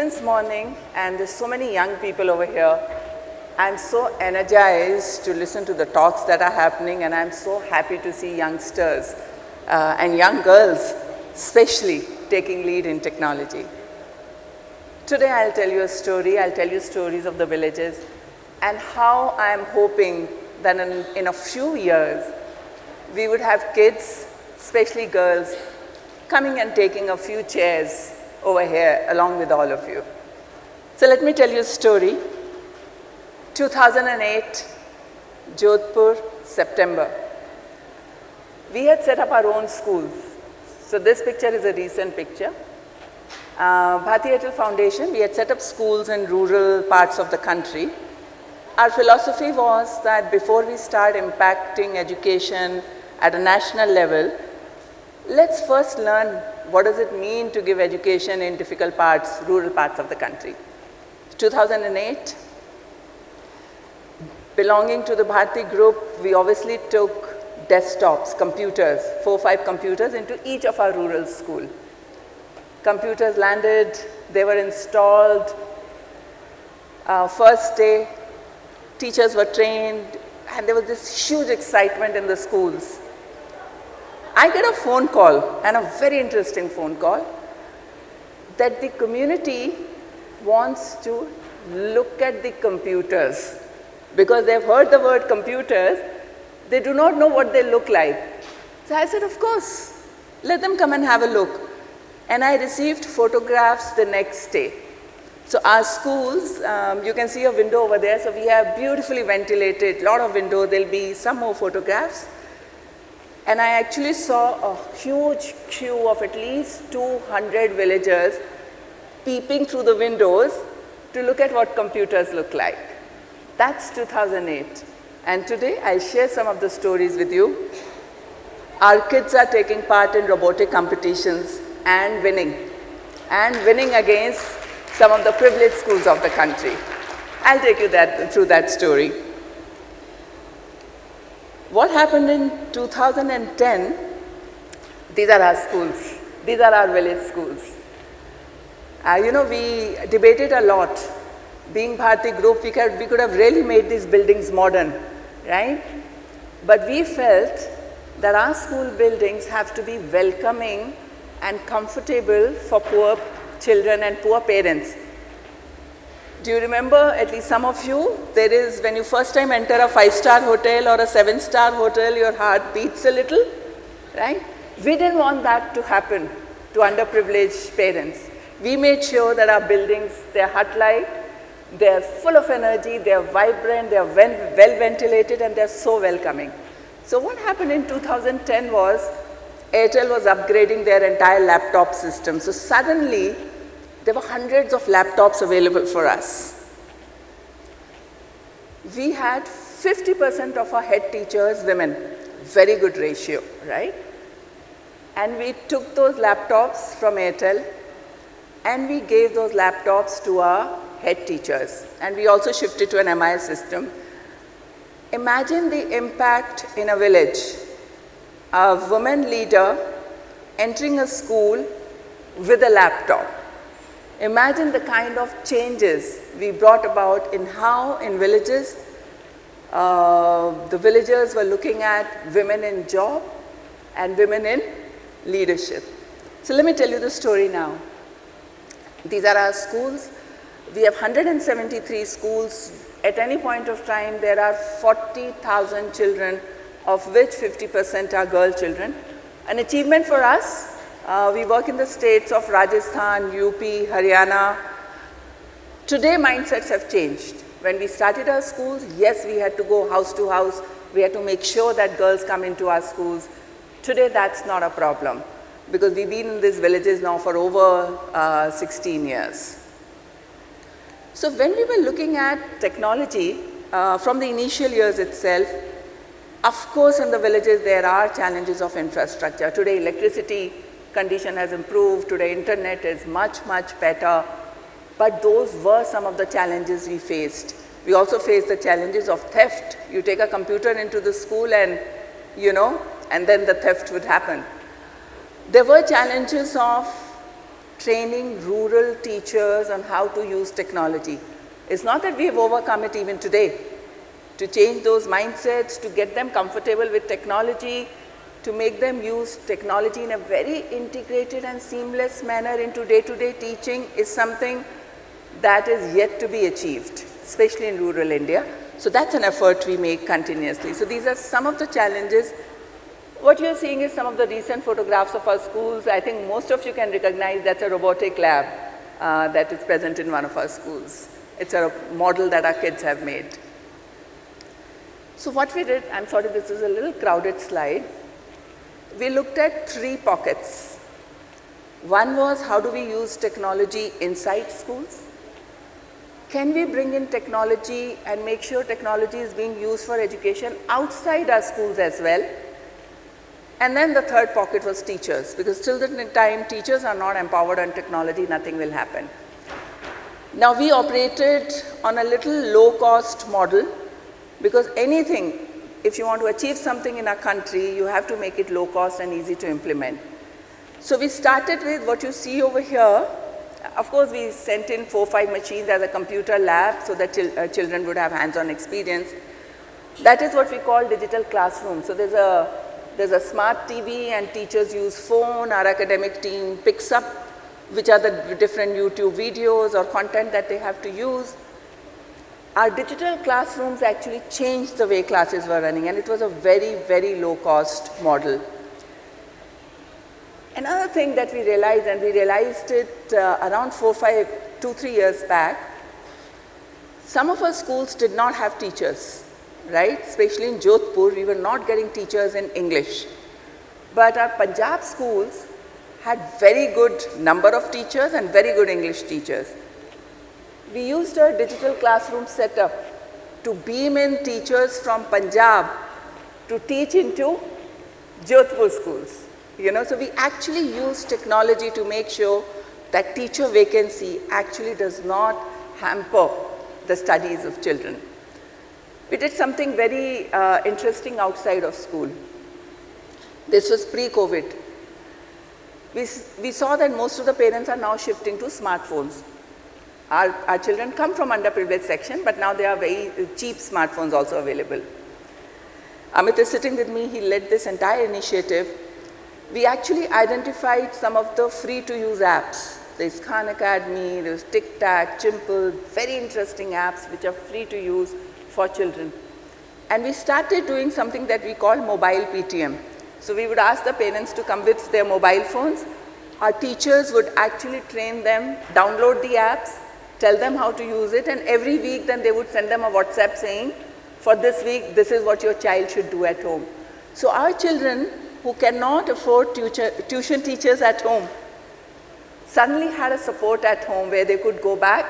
since morning, and there's so many young people over here. I'm so energized to listen to the talks that are happening, and I'm so happy to see youngsters and young girls especially taking lead in technology. Today I'll tell you a story. I'll tell you stories of the villages and how I'm hoping that in a few years we would have kids, especially girls, coming and taking a few chairs over here along with all of you. So let me tell you a story. 2008, Jodhpur, September. We had set up our own schools. So this picture is a recent picture. Bharti Airtel Foundation, we had set up schools in rural parts of the country. Our philosophy was that before we start impacting education at a national level, let's first learn what does it mean to give education in difficult parts, rural parts of the country. 2008, belonging to the Bharti group, we obviously took desktops, computers, 4 or 5 computers into each of our rural schools. Computers landed, they were installed. First day, teachers were trained, and there was this huge excitement in the schools. I get a phone call, and a very interesting phone call, that the community wants to look at the computers. Because they've heard the word computers, they do not know what they look like. So I said, of course, let them come and have a look. And I received photographs the next day. So our schools, you can see a window over there, so we have beautifully ventilated, a lot of windows, there'll be some more photographs. And I actually saw a huge queue of at least 200 villagers peeping through the windows to look at what computers look like. That's 2008. And today I'll share some of the stories with you. Our kids are taking part in robotic competitions and winning against some of the privileged schools of the country. I'll take you through that story. What happened in 2010, these are our schools. These are our village schools. We debated a lot. Being Bharti group, we could have really made these buildings modern, right? But we felt that our school buildings have to be welcoming and comfortable for poor children and poor parents. Do you remember, at least some of you, there is, when you first time enter a 5-star hotel or a 7-star hotel, your heart beats a little, right? We didn't want that to happen to underprivileged parents. We made sure that our buildings, they're hut-like, they're full of energy, they're vibrant, they're well ventilated, and they're so welcoming. So what happened in 2010 was, Airtel was upgrading their entire laptop system. So suddenly, there were hundreds of laptops available for us. We had 50% of our head teachers women, very good ratio, right? And we took those laptops from Airtel and we gave those laptops to our head teachers. And we also shifted to an MIS system. Imagine the impact in a village. A woman leader entering a school with a laptop. Imagine the kind of changes we brought about in how in villages, the villagers were looking at women in job and women in leadership. So let me tell you the story now. These are our schools. We have 173 schools. At any point of time, there are 40,000 children, of which 50% are girl children. An achievement for us. We work in the states of Rajasthan, UP, Haryana. Today, mindsets have changed. When we started our schools, yes, we had to go house to house. We had to make sure that girls come into our schools. Today, that's not a problem because we've been in these villages now for over 16 years. So when we were looking at technology, from the initial years itself, of course, in the villages, there are challenges of infrastructure. Today, electricity condition has improved. Today, internet is much, much better. But those were some of the challenges we faced. We also faced the challenges of theft. You take a computer into the school and, and then the theft would happen. There were challenges of training rural teachers on how to use technology. It's not that we have overcome it even today. To change those mindsets, to get them comfortable with technology, to make them use technology in a very integrated and seamless manner into day-to-day teaching is something that is yet to be achieved, especially in rural India. So that's an effort we make continuously. So these are some of the challenges. What you're seeing is some of the recent photographs of our schools. I think most of you can recognize that's a robotic lab that is present in one of our schools. It's a model that our kids have made. So what we did, I'm sorry, this is a little crowded slide. We looked at 3 pockets. One was, how do we use technology inside schools? Can we bring in technology and make sure technology is being used for education outside our schools as well? And then the third pocket was teachers, because till the time teachers are not empowered on technology, nothing will happen. Now we operated on a little low-cost model, because anything, if you want to achieve something in our country, you have to make it low-cost and easy to implement. So we started with what you see over here. Of course, we sent in 4 or 5 machines as a computer lab so that children would have hands-on experience. That is what we call digital classroom. So there's a smart TV and teachers use phone. Our academic team picks up which are the different YouTube videos or content that they have to use. Our digital classrooms actually changed the way classes were running, and it was a very, very low-cost model. Another thing that we realized, and we realized it around 2-3 years back, some of our schools did not have teachers, right? Especially in Jodhpur, we were not getting teachers in English. But our Punjab schools had very good number of teachers and very good English teachers. We used a digital classroom setup to beam in teachers from Punjab to teach into Jodhpur schools. So we actually use technology to make sure that teacher vacancy actually does not hamper the studies of children. We did something very interesting outside of school. This was pre-COVID. We saw that most of the parents are now shifting to smartphones. Our children come from underprivileged section, but now there are very cheap smartphones also available. Amit is sitting with me. He led this entire initiative. We actually identified some of the free-to-use apps. There's Khan Academy, there's Tic Tac, Chimple, very interesting apps which are free to use for children. And we started doing something that we call mobile PTM. So we would ask the parents to come with their mobile phones. Our teachers would actually train them, download the apps, tell them how to use it, and every week then they would send them a WhatsApp saying, for this week, this is what your child should do at home. So our children who cannot afford tuition teachers at home suddenly had a support at home where they could go back,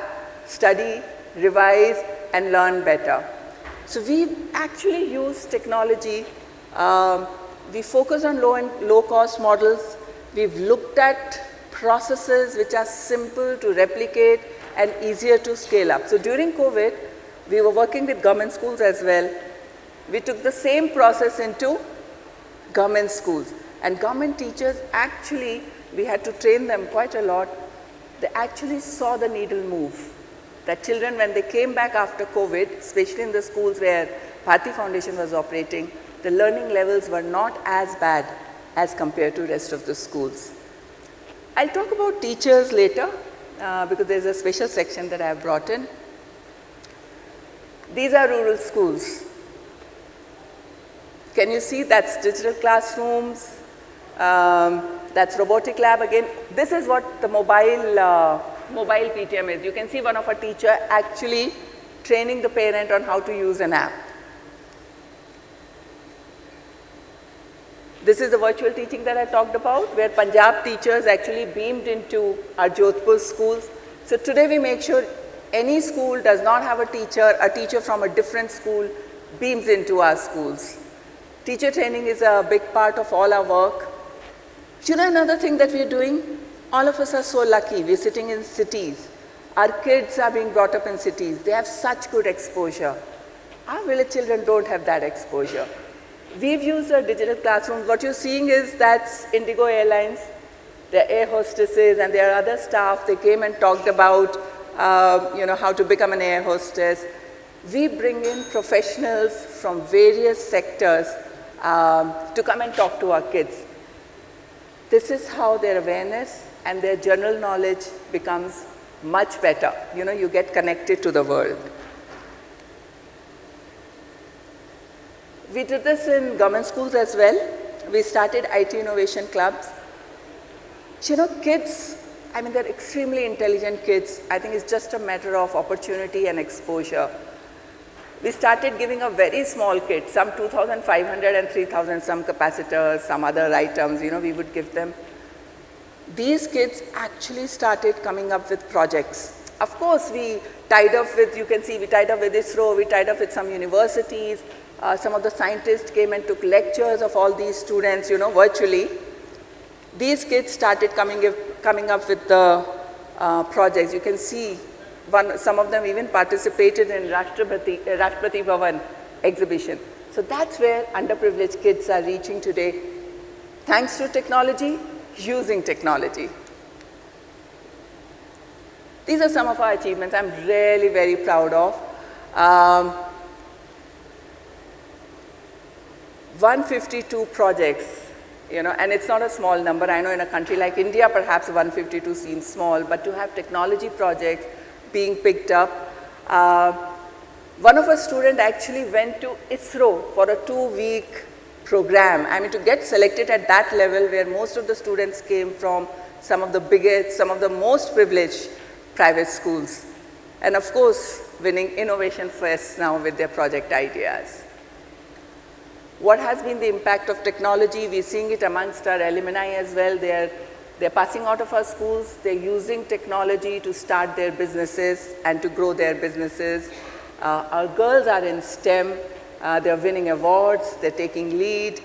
study, revise, and learn better. So we actually use technology. We focus on low-cost models. We've looked at processes which are simple to replicate and easier to scale up. So during COVID, we were working with government schools as well. We took the same process into government schools. And government teachers actually, we had to train them quite a lot. They actually saw the needle move. That children, when they came back after COVID, especially in the schools where Bharati Foundation was operating, the learning levels were not as bad as compared to rest of the schools. I'll talk about teachers later because there's a special section that I have brought in. These are rural schools. Can you see that's digital classrooms, that's robotic lab again. This is what the mobile PTM is. You can see one of our teacher actually training the parent on how to use an app. This is the virtual teaching that I talked about, where Punjab teachers actually beamed into our Jodhpur schools. So today we make sure any school does not have a teacher from a different school beams into our schools. Teacher training is a big part of all our work. You know another thing that we're doing? All of us are so lucky. We're sitting in cities. Our kids are being brought up in cities. They have such good exposure. Our village children don't have that exposure. We've used a digital classroom. What you're seeing is that's Indigo Airlines There are air hostesses and there are other staff. They came and talked about how to become an air hostess. We bring in professionals from various sectors to come and talk to our kids. This is how their awareness and their general knowledge becomes much better. You get connected to the world. We did this in government schools as well. We started IT innovation clubs. Kids, they're extremely intelligent kids. I think it's just a matter of opportunity and exposure. We started giving a very small kit, some 2,500 and 3,000, some capacitors, some other items, we would give them. These kids actually started coming up with projects. Of course, we tied up with, you can see, we tied up with ISRO, we tied up with some universities. Some of the scientists came and took lectures of all these students, virtually. These kids started coming up with the projects. You can see some of them even participated in Rashtrapati Bhavan exhibition. So that's where underprivileged kids are reaching today, thanks to technology, using technology. These are some of our achievements I'm really very proud of. 152 projects, and it's not a small number. I know in a country like India, perhaps 152 seems small, but to have technology projects being picked up. One of our students actually went to ISRO for a 2-week program. To get selected at that level where most of the students came from some of the biggest, some of the most privileged private schools. And of course, winning Innovation Fest now with their project ideas. What has been the impact of technology? We're seeing it amongst our alumni as well. They're passing out of our schools. They're using technology to start their businesses and to grow their businesses. Our girls are in STEM. They're winning awards. They're taking lead.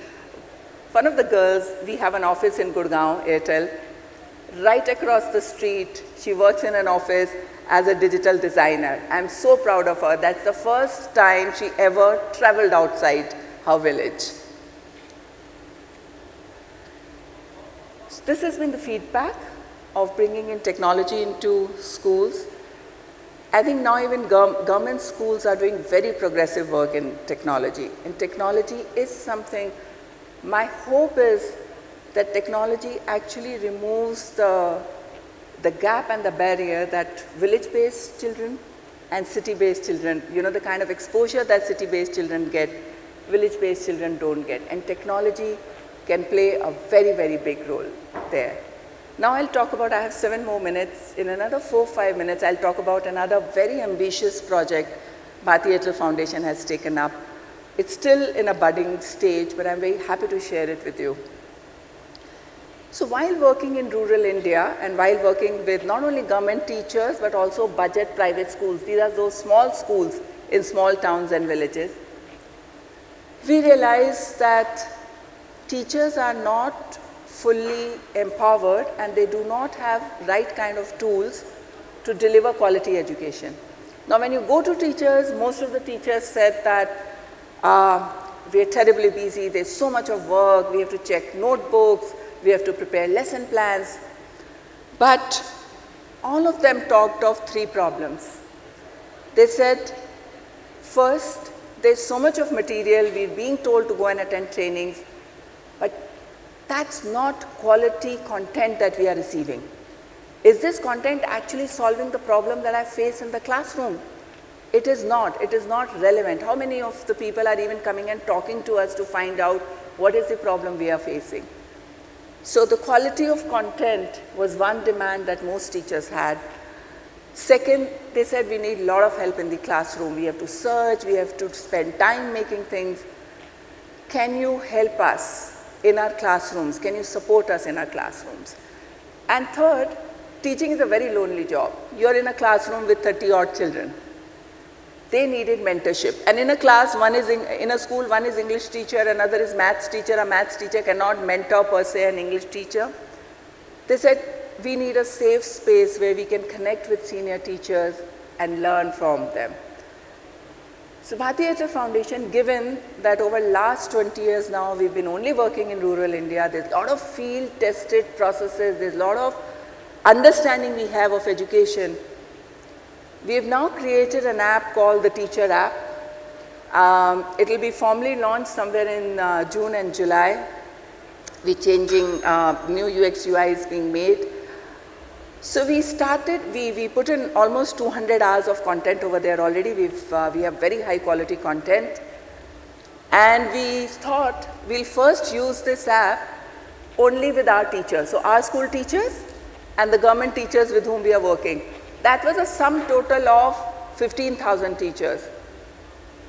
One of the girls, we have an office in Gurgaon, Airtel. Right across the street, she works in an office as a digital designer. I'm so proud of her. That's the first time she ever traveled outside her village. So this has been the feedback of bringing in technology into schools. I think now even government schools are doing very progressive work in technology. And technology is something, my hope is that technology actually removes the gap and the barrier that village-based children and city-based children, the kind of exposure that city-based children get, village-based children don't get. And technology can play a very, very big role there. Now I'll talk about, I have 7 more minutes. In another 4-5 minutes, I'll talk about another very ambitious project Bharti Airtel Foundation has taken up. It's still in a budding stage, but I'm very happy to share it with you. So while working in rural India and while working with not only government teachers, but also budget private schools, these are those small schools in small towns and villages, we realized that teachers are not fully empowered and they do not have right kind of tools to deliver quality education. Now when you go to teachers, most of the teachers said that we are terribly busy, there's so much of work, we have to check notebooks, we have to prepare lesson plans. But all of them talked of 3 problems. They said, first, there's so much of material, we're being told to go and attend trainings, but that's not quality content that we are receiving. Is this content actually solving the problem that I face in the classroom? It is not relevant. How many of the people are even coming and talking to us to find out what is the problem we are facing? So the quality of content was one demand that most teachers had. Second, they said we need a lot of help in the classroom. We have to search, we have to spend time making things. Can you help us in our classrooms? Can you support us in our classrooms? And third, teaching is a very lonely job. You're in a classroom with 30-odd children. They needed mentorship. And in a class, in a school, one is English teacher, another is maths teacher. A maths teacher cannot mentor per se an English teacher. They said, we need a safe space where we can connect with senior teachers and learn from them. So Bharti Airtel Foundation, given that over last 20 years now, we've been only working in rural India, there's a lot of field tested processes, there's a lot of understanding we have of education. We have now created an app called the Teacher App. It will be formally launched somewhere in June and July. We're changing, new UX UI is being made. So we started, we put in almost 200 hours of content over there already. We have very high quality content. And we thought we'll first use this app only with our teachers. So our school teachers and the government teachers with whom we are working. That was a sum total of 15,000 teachers.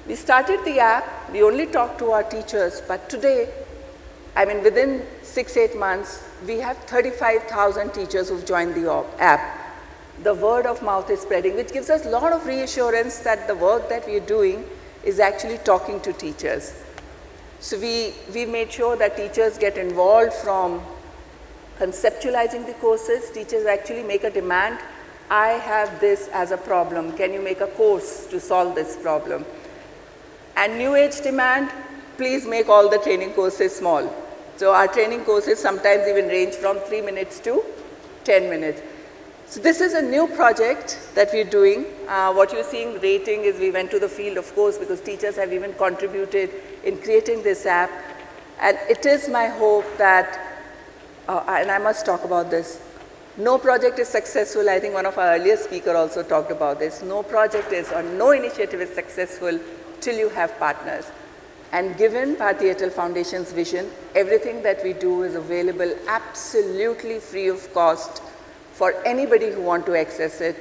We started the app, we only talked to our teachers, but today, I mean within 6-8 months, we have 35,000 teachers who've joined the app. The word of mouth is spreading, which gives us a lot of reassurance that the work that we're doing is actually talking to teachers. So we made sure that teachers get involved from conceptualizing the courses. Teachers actually make a demand. I have this as a problem. Can you make a course to solve this problem? And new age demand, please make all the training courses small. So our training courses sometimes even range from 3 minutes to 10 minutes. So this is a new project that we're doing. What you're seeing rating is we went to the field, of course, because teachers have even contributed in creating this app. And it is my hope that, and I must talk about this, no project is successful. I think one of our earlier speakers also talked about this. No project is, or no initiative is successful till you have partners. And given Bharti Airtel Foundation's vision, everything that we do is available absolutely free of cost for anybody who want to access it.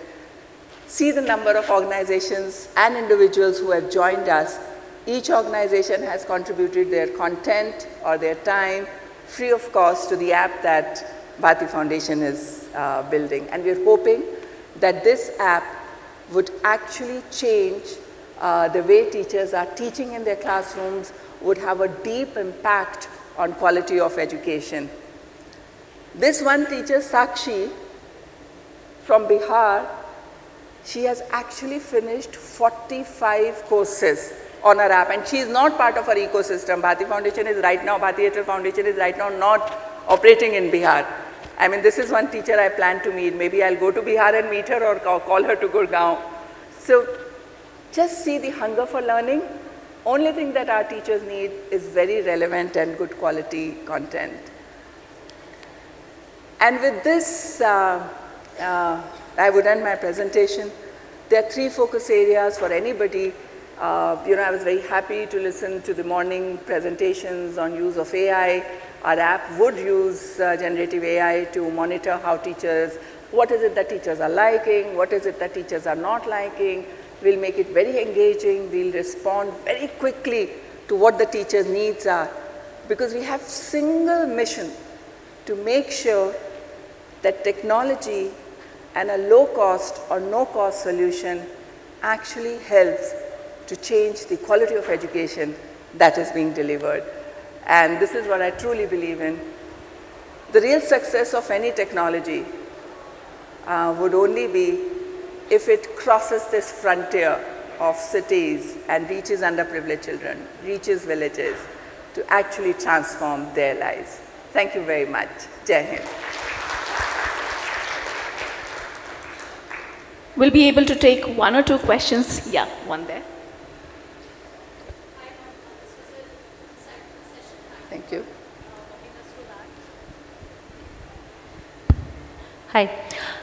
See the number of organizations and individuals who have joined us. Each organization has contributed their content or their time free of cost to the app that Bharti Foundation is building. And we're hoping that this app would actually change the way teachers are teaching in their classrooms, would have a deep impact on quality of education. This one teacher, Sakshi, from Bihar, she has actually finished 45 courses on her app, and she is not part of our ecosystem. Bharti Airtel Foundation is right now not operating in Bihar. I mean, this is one teacher I plan to meet. Maybe I'll go to Bihar and meet her or call her to Gurgaon. So just see the hunger for learning. Only thing that our teachers need is very relevant and good quality content. And with this, I would end my presentation. There are 3 focus areas for anybody. I was very happy to listen to the morning presentations on use of AI. Our app would use generative AI to monitor how teachers, what is it that teachers are liking, what is it that teachers are not liking. We'll make it very engaging. We'll respond very quickly to what the teacher's needs are, because we have single mission to make sure that technology and a low cost or no cost solution actually helps to change the quality of education that is being delivered. And this is what I truly believe in. The real success of any technology would only be if it crosses this frontier of cities and reaches underprivileged children, reaches villages, to actually transform their lives. Thank you very much. Jai Hind. We'll be able to take 1 or 2 questions. Yeah, one there. Thank you. Hi.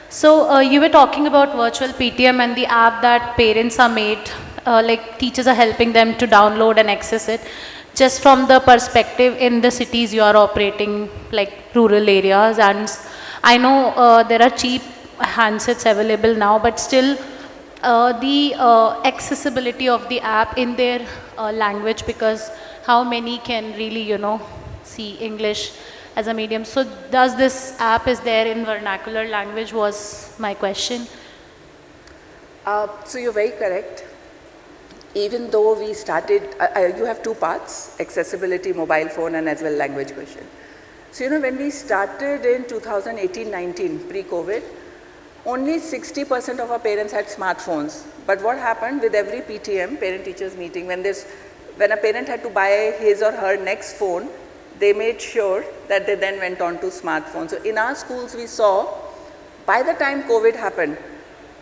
So you were talking about virtual PTM and the app that parents are made, like teachers are helping them to download and access it. Just from the perspective in the cities you are operating, like rural areas, and I know there are cheap handsets available now, but still the accessibility of the app in their language, because how many can really, see English as a medium. So does this app is there in vernacular language was my question. So you're very correct. Even though we started, you have 2 parts, accessibility, mobile phone, and as well language question. So when we started in 2018-19, pre-COVID, only 60% of our parents had smartphones. But what happened with every PTM, parent-teachers meeting, when a parent had to buy his or her next phone, they made sure that they then went on to smartphones. So in our schools we saw, by the time COVID happened,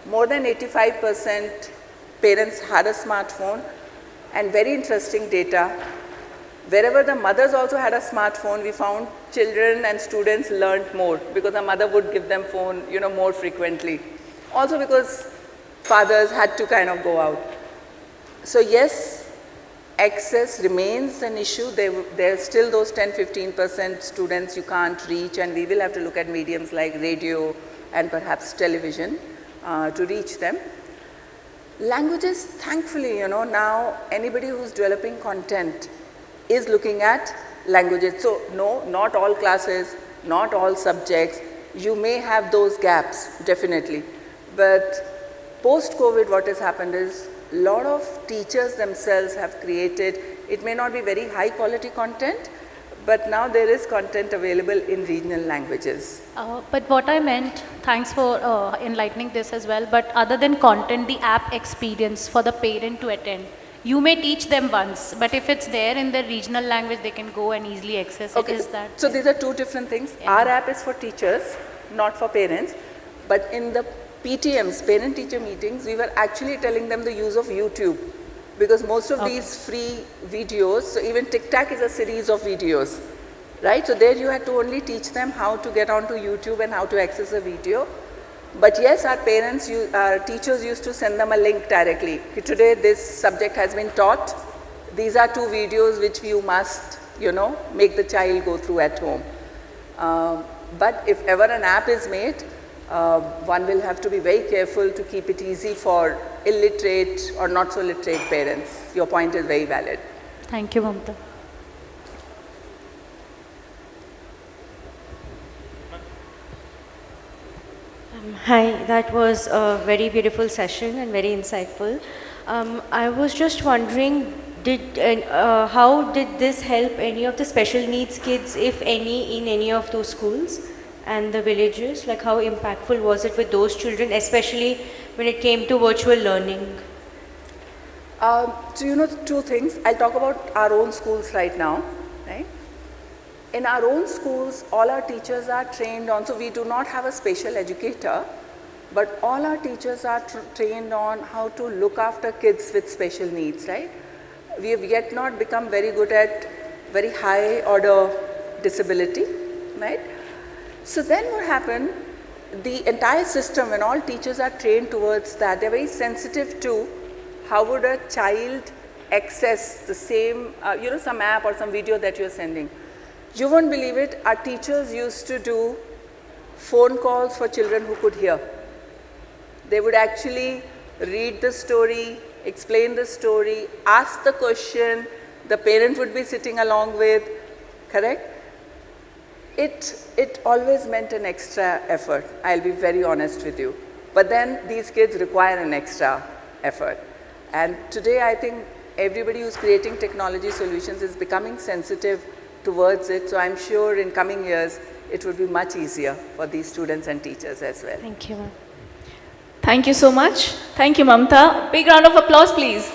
more than 85% parents had a smartphone, and very interesting data, wherever the mothers also had a smartphone, we found children and students learned more because the mother would give them phone, more frequently. Also because fathers had to kind of go out. So yes, access remains an issue. There are still those 10-15% students you can't reach, and we will have to look at mediums like radio and perhaps television to reach them. Languages, thankfully, now anybody who's developing content is looking at languages. So no, not all classes, not all subjects. You may have those gaps, definitely. But post-COVID, what has happened is a lot of teachers themselves have created, it may not be very high quality content, but now there is content available in regional languages. But what I meant, thanks for enlightening this as well, but other than content, the app experience for the parent to attend. You may teach them once, but if it's there in the regional language, they can go and easily access it. Is that? So these are two different things. Yeah. Our app is for teachers, not for parents. But in the PTMs, parent-teacher meetings, we were actually telling them the use of YouTube. Because most of these free videos, so even TikTok is a series of videos, right? So there you had to only teach them how to get onto YouTube and how to access a video. But yes, our teachers used to send them a link directly. Today this subject has been taught. These are 2 videos which you must, make the child go through at home. But if ever an app is made, one will have to be very careful to keep it easy for illiterate or not so literate parents. Your point is very valid. Thank you, Mamta. Hi, that was a very beautiful session and very insightful. I was just wondering, how did this help any of the special needs kids, if any, in any of those schools and the villages? Like, how impactful was it with those children, especially when it came to virtual learning? So 2 things. I'll talk about our own schools right now, right? In our own schools, all our teachers are trained on, so we do not have a special educator, but all our teachers are trained on how to look after kids with special needs, right? We have yet not become very good at very high order disability, right? So then what happened, the entire system, when all teachers are trained towards that, they're very sensitive to how would a child access the same, some app or some video that you're sending. You won't believe it, our teachers used to do phone calls for children who could hear. They would actually read the story, explain the story, ask the question, the parent would be sitting along with, correct? It always meant an extra effort, I'll be very honest with you. But then these kids require an extra effort. And today I think everybody who's creating technology solutions is becoming sensitive towards it. So I'm sure in coming years, it would be much easier for these students and teachers as well. Thank you, ma'am. Thank you so much. Thank you, Mamta. Big round of applause, please.